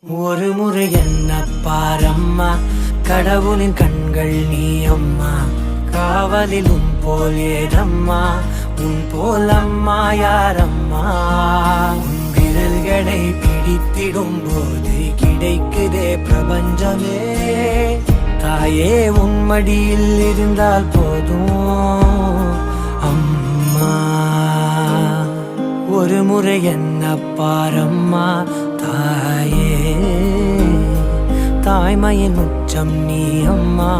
ஒரு முறை என்ன பாரம்மா, கடவுளின் கண்கள் நீ அம்மா. காவலில் உன் போல் ஏதம்மா, உன் போல் அம்மா யாரம்மா. உன் விரல்களை பிடித்திடும் போது கிடைக்குதே பிரபஞ்சமே. தாயே உன் மடியில் இருந்தால் போதும் அம்மா. ஒரு முறை என்ன பாரம்மா தாயே, தாய்மையின் உச்சம் நீ அம்மா.